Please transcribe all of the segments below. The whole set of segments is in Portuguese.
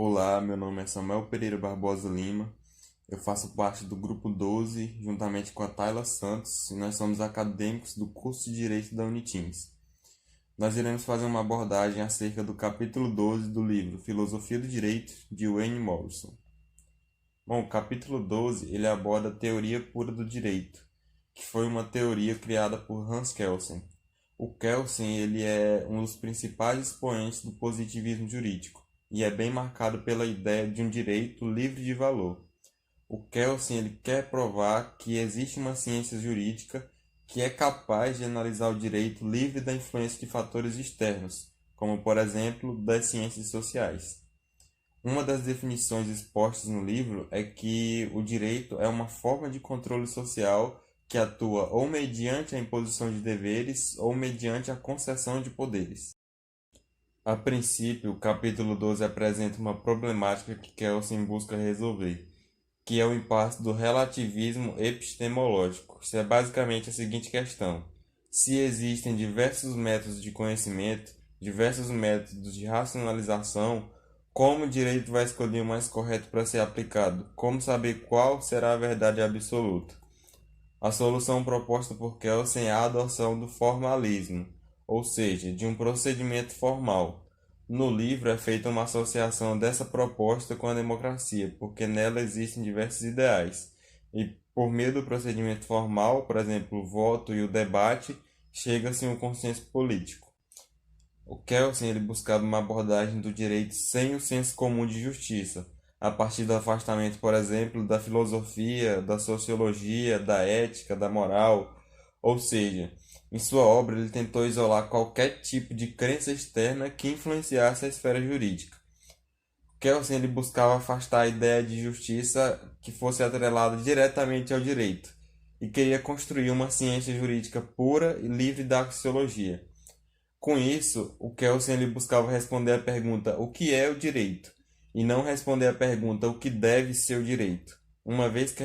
Olá, meu nome é Samuel Pereira Barbosa Lima. Eu faço parte do Grupo 12, juntamente com a Tayla Santos, e nós somos acadêmicos do curso de Direito da Unitins. Nós iremos fazer uma abordagem acerca do capítulo 12 do livro Filosofia do Direito, de Wayne Morrison. Bom, o capítulo 12 ele aborda a teoria pura do direito, que foi uma teoria criada por Hans Kelsen. O Kelsen ele é um dos principais expoentes do positivismo jurídico e é bem marcado pela ideia de um direito livre de valor. O Kelsen ele quer provar que existe uma ciência jurídica que é capaz de analisar o direito livre da influência de fatores externos, como por exemplo das ciências sociais. Uma das definições expostas no livro é que o direito é uma forma de controle social que atua ou mediante a imposição de deveres ou mediante a concessão de poderes. A princípio, o capítulo 12 apresenta uma problemática que Kelsen busca resolver, que é o impasse do relativismo epistemológico. Isso é basicamente a seguinte questão: se existem diversos métodos de conhecimento, diversos métodos de racionalização, como o direito vai escolher o mais correto para ser aplicado? Como saber qual será a verdade absoluta? A solução proposta por Kelsen é a adoção do formalismo, ou seja, de um procedimento formal. No livro é feita uma associação dessa proposta com a democracia, porque nela existem diversos ideais. E por meio do procedimento formal, por exemplo, o voto e o debate, chega-se a um consenso político. O Kelsen ele buscava uma abordagem do direito sem o senso comum de justiça, a partir do afastamento, por exemplo, da filosofia, da sociologia, da ética, da moral. Ou seja, em sua obra ele tentou isolar qualquer tipo de crença externa que influenciasse a esfera jurídica. Kelsen ele buscava afastar a ideia de justiça que fosse atrelada diretamente ao direito e queria construir uma ciência jurídica pura e livre da axiologia. Com isso, o Kelsen ele buscava responder a pergunta o que é o direito, e não responder a pergunta o que deve ser o direito, uma vez que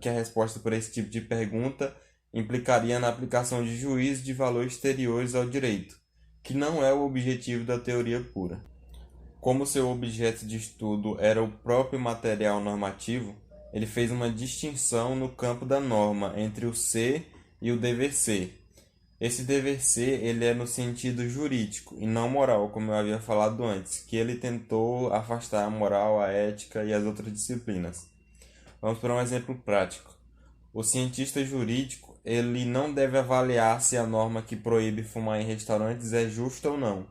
a resposta por esse tipo de pergunta implicaria na aplicação de juízos de valor exteriores ao direito, que não é o objetivo da teoria pura. Como seu objeto de estudo era o próprio material normativo, ele fez uma distinção no campo da norma entre o ser e o dever ser. Esse dever ser, ele é no sentido jurídico e não moral, como eu havia falado antes, que ele tentou afastar a moral, a ética e as outras disciplinas. Vamos para um exemplo prático. O cientista jurídico, ele não deve avaliar se a norma que proíbe fumar em restaurantes é justa ou não.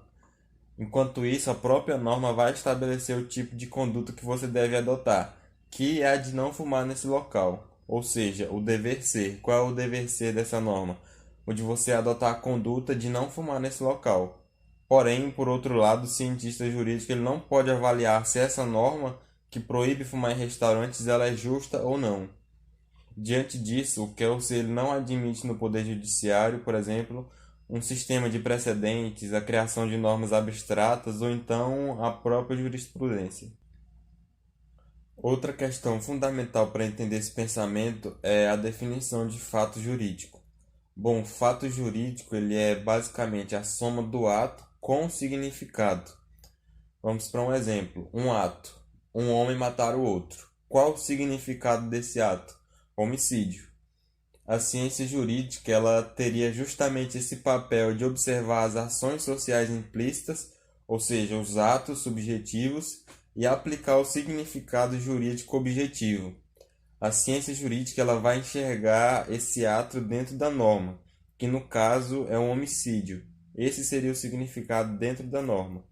Enquanto isso, a própria norma vai estabelecer o tipo de conduta que você deve adotar, que é a de não fumar nesse local. Ou seja, o dever ser. Qual é o dever ser dessa norma? O de você adotar a conduta de não fumar nesse local. Porém, por outro lado, o cientista jurídico ele não pode avaliar se essa norma que proíbe fumar em restaurantes ela é justa ou não. Diante disso, o Kelsey ele não admite no Poder Judiciário, por exemplo, um sistema de precedentes, a criação de normas abstratas ou então a própria jurisprudência. Outra questão fundamental para entender esse pensamento é a definição de fato jurídico. Bom, fato jurídico ele é basicamente a soma do ato com o significado. Vamos para um exemplo. Um ato. Um homem matar o outro. Qual o significado desse ato? Homicídio. A ciência jurídica ela teria justamente esse papel de observar as ações sociais implícitas, ou seja, os atos subjetivos, e aplicar o significado jurídico objetivo. A ciência jurídica ela vai enxergar esse ato dentro da norma, que no caso é um homicídio. Esse seria o significado dentro da norma.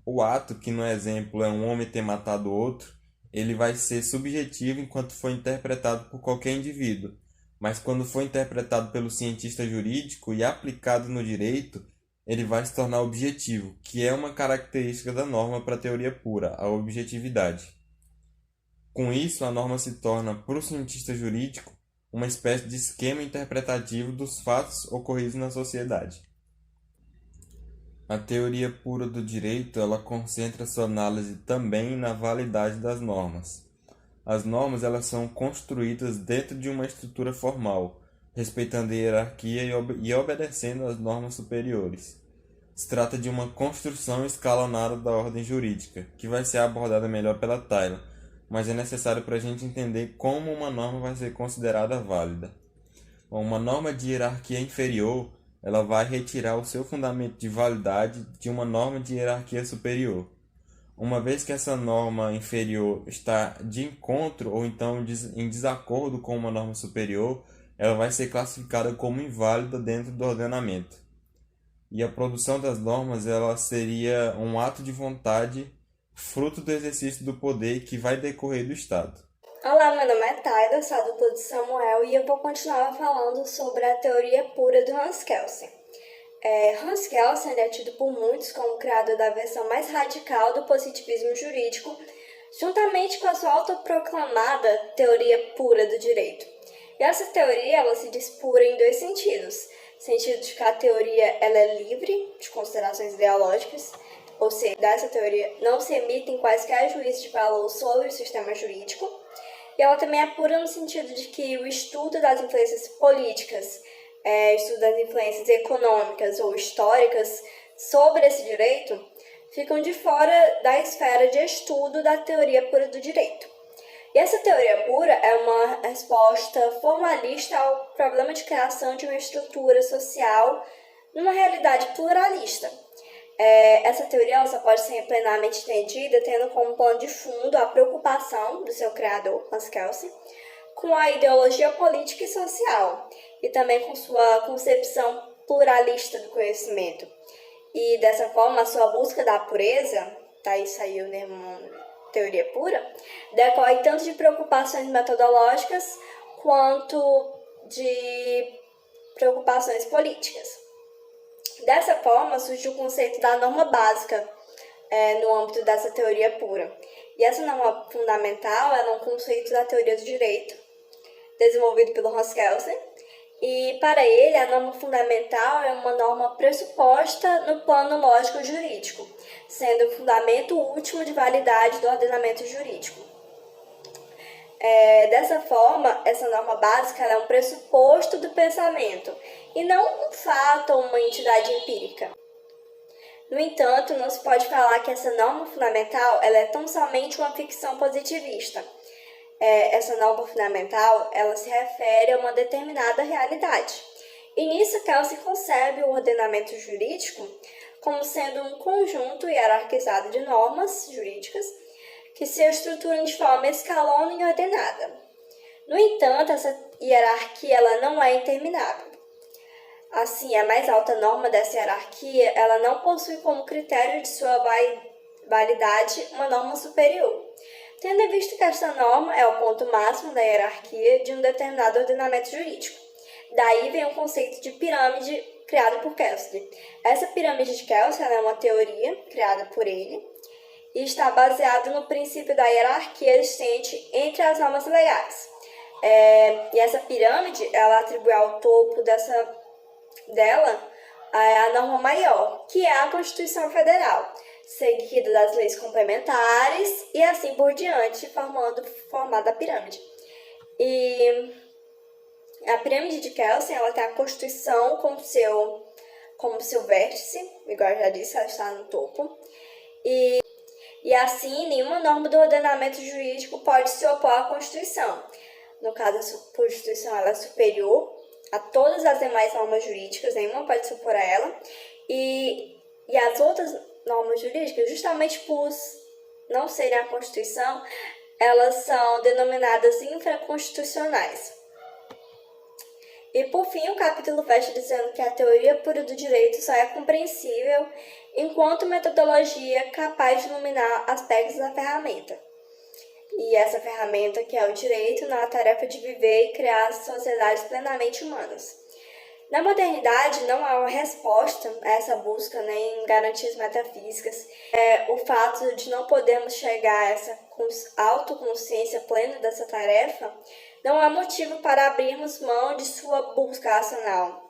O ato, que no exemplo é um homem ter matado outro, ele vai ser subjetivo enquanto for interpretado por qualquer indivíduo. Mas quando for interpretado pelo cientista jurídico e aplicado no direito, ele vai se tornar objetivo, que é uma característica da norma para a teoria pura, a objetividade. Com isso, a norma se torna, para o cientista jurídico, uma espécie de esquema interpretativo dos fatos ocorridos na sociedade. A teoria pura do direito, ela concentra sua análise também na validade das normas. As normas elas são construídas dentro de uma estrutura formal, respeitando a hierarquia e obedecendo às normas superiores. Se trata de uma construção escalonada da ordem jurídica, que vai ser abordada melhor pela Taylor, mas é necessário para a gente entender como uma norma vai ser considerada válida. Uma norma de hierarquia inferior, ela vai retirar o seu fundamento de validade de uma norma de hierarquia superior. Uma vez que essa norma inferior está de encontro ou então em desacordo com uma norma superior, ela vai ser classificada como inválida dentro do ordenamento. E a produção das normas, ela seria um ato de vontade, fruto do exercício do poder que vai decorrer do Estado. Olá, meu nome é Taylor, sou a dupla de Samuel e eu vou continuar falando sobre a teoria pura do Hans Kelsen. Hans Kelsen é tido por muitos como o criador da versão mais radical do positivismo jurídico, juntamente com a sua autoproclamada teoria pura do direito. E essa teoria ela se diz pura em dois sentidos. Sentido de que a teoria ela é livre de considerações ideológicas, ou seja, dessa teoria não se emitem quaisquer juízos de valor sobre o sistema jurídico. E ela também é pura no sentido de que o estudo das influências políticas, estudo das influências econômicas ou históricas sobre esse direito ficam de fora da esfera de estudo da teoria pura do direito. E essa teoria pura é uma resposta formalista ao problema de criação de uma estrutura social numa realidade pluralista. Essa teoria ela só pode ser plenamente entendida tendo como pano de fundo a preocupação do seu criador, Hans Kelsen, com a ideologia política e social, e também com sua concepção pluralista do conhecimento. E dessa forma, a sua busca da pureza, daí saiu o termo teoria pura, decorre tanto de preocupações metodológicas quanto de preocupações políticas. Dessa forma, surge o conceito da norma básica no âmbito dessa teoria pura. E essa norma fundamental é um conceito da teoria do direito, desenvolvido pelo Hans Kelsen. E, para ele, a norma fundamental é uma norma pressuposta no plano lógico jurídico, sendo o fundamento último de validade do ordenamento jurídico. Dessa forma, essa norma básica é um pressuposto do pensamento e não um fato ou uma entidade empírica. No entanto, não se pode falar que essa norma fundamental ela é tão somente uma ficção positivista. Essa norma fundamental ela se refere a uma determinada realidade. E nisso Kelsen concebe o ordenamento jurídico como sendo um conjunto hierarquizado de normas jurídicas que se estruturam de forma escalona e ordenada. No entanto, essa hierarquia ela não é interminável. Assim, a mais alta norma dessa hierarquia ela não possui como critério de sua validade uma norma superior, tendo em vista que esta norma é o ponto máximo da hierarquia de um determinado ordenamento jurídico. Daí vem o conceito de pirâmide criado por Kelsen. Essa pirâmide de Kelsen é uma teoria criada por ele e está baseada no princípio da hierarquia existente entre as normas legais. E essa pirâmide ela atribui ao topo dela a norma maior, que é a Constituição Federal, seguida das leis complementares e assim por diante, formando o formato da pirâmide. E a pirâmide de Kelsen ela tem a Constituição como seu vértice, igual eu já disse, ela está no topo. E assim, nenhuma norma do ordenamento jurídico pode se opor à Constituição. No caso, a Constituição ela é superior a todas as demais normas jurídicas, nenhuma pode se opor a ela. E as outras normas jurídicas, justamente por não serem a Constituição, elas são denominadas infraconstitucionais. E por fim, o capítulo fecha dizendo que a teoria pura do direito só é compreensível enquanto metodologia capaz de iluminar aspectos da ferramenta. E essa ferramenta que é o direito na tarefa de viver e criar sociedades plenamente humanas. Na modernidade, não há uma resposta a essa busca nem garantias metafísicas. O fato de não podermos chegar a essa autoconsciência plena dessa tarefa não há motivo para abrirmos mão de sua busca racional.